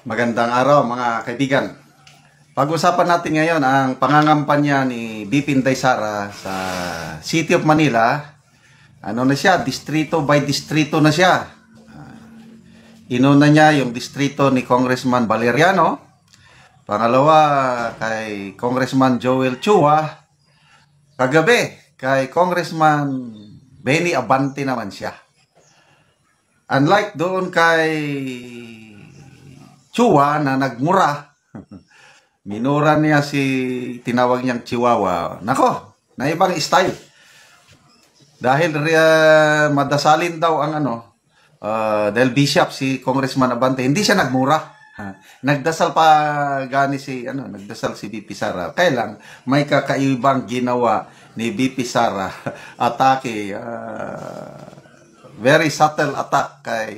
Magandang araw mga kaibigan. Pag-usapan natin ngayon ang pangangampanya ni BP Inday Sara sa City of Manila. Ano na siya? Distrito by distrito na siya. Inuna niya yung distrito ni Congressman Valeriano. Pangalawa kay Congressman Joel Chua. Kagabi kay Congressman Benny Abante naman siya. Unlike doon kay Chua na nagmura, minura niya tinawag niyang Chihuahua. Nako, na ibang style. Dahil madasalin daw ang dahil bishop si Congressman Abante, hindi siya nagmura. Nagdasal pa gani nagdasal si BP Sara. Kaya lang may kakaibang ginawa ni BP Sara. Atake, very subtle attack kay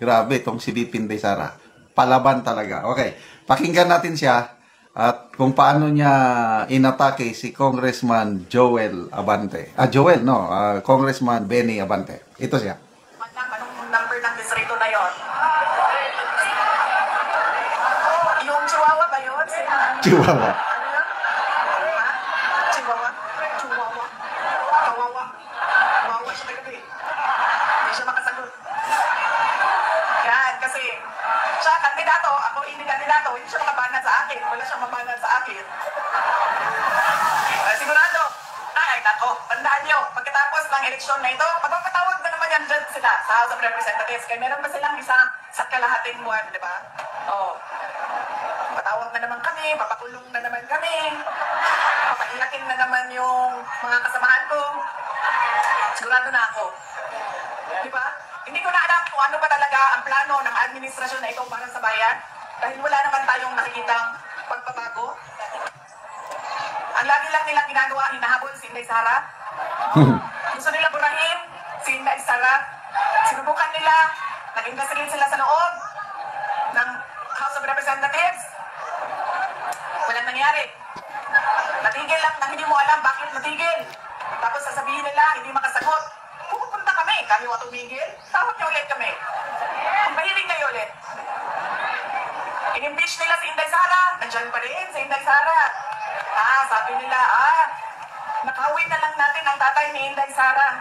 grabe itong si BP Inday Sara. Palaban talaga. Okay, pakinggan natin siya at kung paano niya inatake si Congressman Joel Abante. Congressman Benny Abante. Ito siya. Anong number ng distrito na yon? Yung Chihuahua ba yun? Chihuahua. Ano yun? Chihuahua? Chihuahua? Kawawa? Kawawa siya tagabi. Hindi siya makasagot. Yan, kasi siya kandidato, ako hindi kandidato, hindi siya makabanat sa akin. Wala siyang mabanat sa akin. Sigurado. Ay, nako, tandaan nyo, pagkatapos ng eleksyon na ito, magpapatawag na naman yan dyan sila sa House of Representatives. Kaya meron ba silang isa sa kalahating buwan, di ba? Oo. Patawag na naman kami, papakulong na naman kami, papailakin na naman yung mga kasamahan ko. Sigurado na ako. Di ba? Hindi ko na alam kung ano pa talaga ang plano ng administrasyon na ito para sa bayan. Dahil wala naman tayong nakikitang pagbabago. Ang lagi lang nilang ginagawa, hinahabol si Inday Sara. Gusto nila burahin si Inday Sara. Sinubukan nila, nag-investigate sila sa loob ng House of Representatives. Walang nangyari. Natigil lang na hindi mo alam bakit natigil. Tapos sasabihin nila, hindi makasagot. Pupunta kami, kami wa tumigil. Tawag niyo ulit kami. Kung mahiling kayo ulit. In-impeach nila si Inday Sara. Nandiyan pa rin si Inday Sara. Sabi nila, nakawin na lang natin ang tatay ni Inday Sara.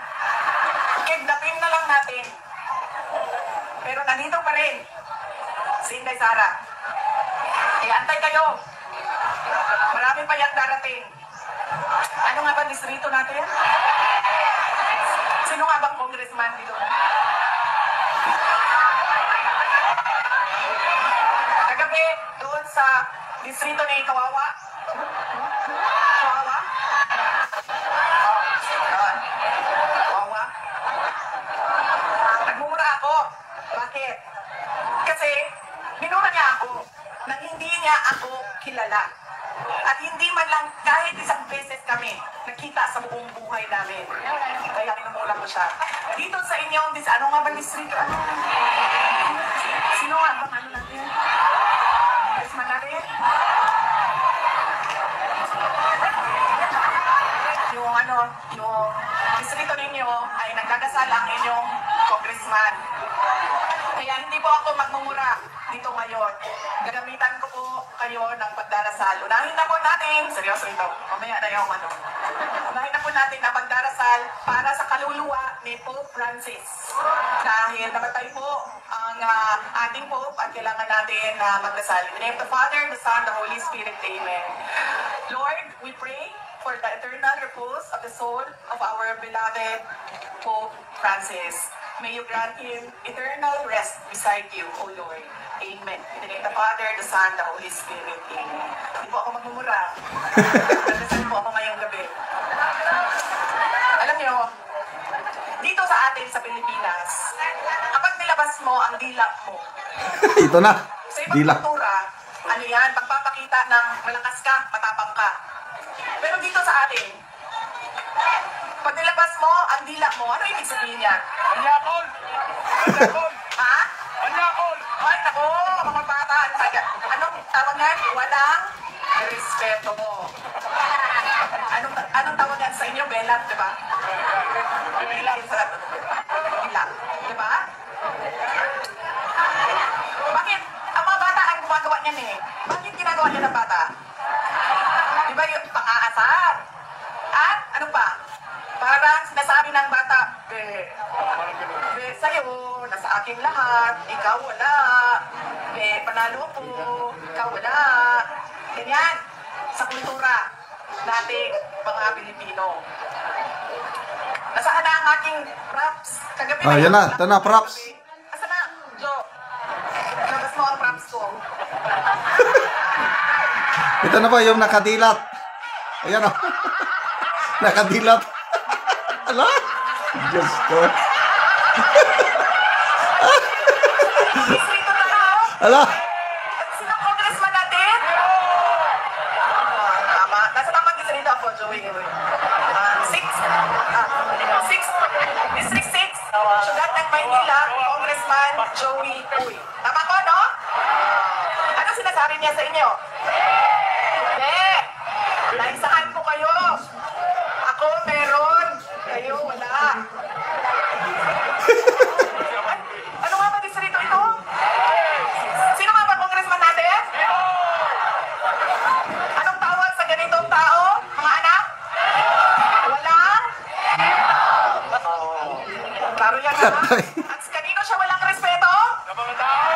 Kidnapin na lang natin. Pero nandito pa rin si Inday Sara. Antay kayo. Marami pa yung darating. Ano nga ba distrito natin? Sino nga bang congressman dito? Kagabi, doon sa distrito ni Kawawa. Kawawa? Kawawa? Nagmumura ako. Bakit? Kasi, minura niya ako nang hindi niya ako kilala. At hindi man lang kahit isang beses kami nakita sa buong buhay namin. Kaya minumura ko siya. Dito sa inyong ano nga ba distrito? Sino nga bang ano natin? Congressman natin? Yung distrito ninyo ay nagdadasal ang inyong congressman. Kaya hindi po ako magmumura dito ngayon. Gagamitan ko po kayo ng pagdarasal. Unahin na po natin, seryoso ito, mamaya na yung unahin na po natin ang pagdarasal para sa kaluluwa ni Pope Francis. Dahil namatay po ang ating Pope at kailangan natin magdasal. In the name of the Father, the Son, the Holy Spirit, Amen. Lord, we pray for the eternal repose of the soul of our beloved Pope Francis. May you grant him eternal rest beside you, O Lord. Amen. In the name of the Father, the Son, the Holy Spirit. Amen. Hindi po ako magmumura. Nagdasal po ako ngayong gabi. Alam niyo, dito sa atin sa Pilipinas, kapag nilabas mo ang dilak mo, Ito na. sa ibang kultura, ano yan, pagpapakita ng malakas ka, matapang ka. Pero dito sa atin, pag nilabas mo ang dila mo, ano ibig sabihin yan? Anyakol! Anyakol! Ha? Anyakol! Ay, nako, mga bata. Anong tawag nga? Walang respeto mo. Anong tawag nga sa inyo? Belat, di ba? Belat. Belat, di ba? Bakit? Ang mga bata yan eh. Bakit ginagawa niya ng bata? Di ba yung pang-aasar? At ano pa? Parang sinasabi ng bata, sa'yo, nasa aking lahat, ikaw wala. Panalo ko, ikaw wala. Ganyan, sa kultura nating mga Pilipino. Nasaan na ang aking props? Kagabi Ah, yan na. Ito na, props. Asa na, Jo? Labas mo ang props ko. Ito na ba yung nakadilat? Ayan o. Nakadilat. Ala? Diyos ko. Distrito na ako. Ala? Sino ang congressman natin? Tama. Nasa tamang distrito ako, Joey. 6. District 6. Syudad ng Maynila, Congressman Joey Uy. Tama ko, no? Ano sinasabi niya sa inyo? Hindi. Naisahan ko kayo. Ako meron. Kayo wala. Ano nga ba distrito ito? Sino nga ba congressman natin? Anong tawag sa ganitong tao? Mga anak? Wala? Klaro yan ha? At kanino siya walang respeto? Sa mga tao.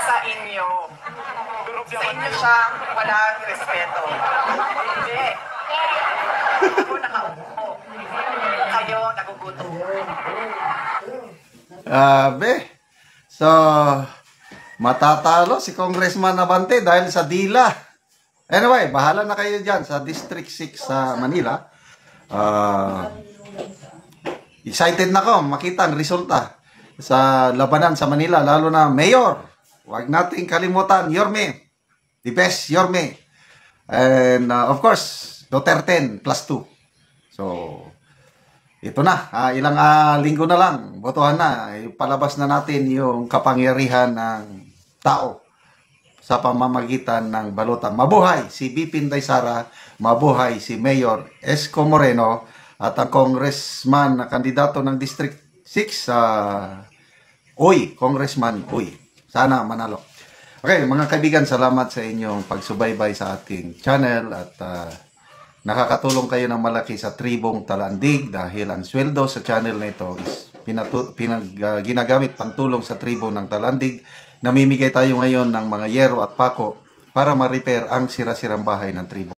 Sa inyo. Durog Sa inyo siya walang respeto. Hindi. Ako nakaupo. Kayo nagugutom. Be. So, matatalo si Congressman Abante dahil sa dila. Anyway, bahala na kayo dyan sa District 6 sa Manila. Excited na ako makita ang resulta sa labanan sa Manila, lalo na Mayor. Huwag nating kalimutan, Yorme. The best, Yorme. And of course, Duterte plus 2. So, ito na. Ilang linggo na lang. Botohan na. Palabas na natin yung kapangyarihan ng tao sa pamamagitan ng balota. Mabuhay si BP Inday Sara. Mabuhay si Mayor Esco Moreno. At ang congressman na kandidato ng District 6, Uy, Congressman Uy. Sana manalo. Okay, mga kaibigan, salamat sa inyong pagsubaybay sa ating channel at nakakatulong kayo ng malaki sa tribong Talandig dahil ang sweldo sa channel na ito is ginagamit pantulong sa tribo ng Talandig. Namimigay tayo ngayon ng mga yero at pako para ma-repair ang sira-sirang bahay ng tribo.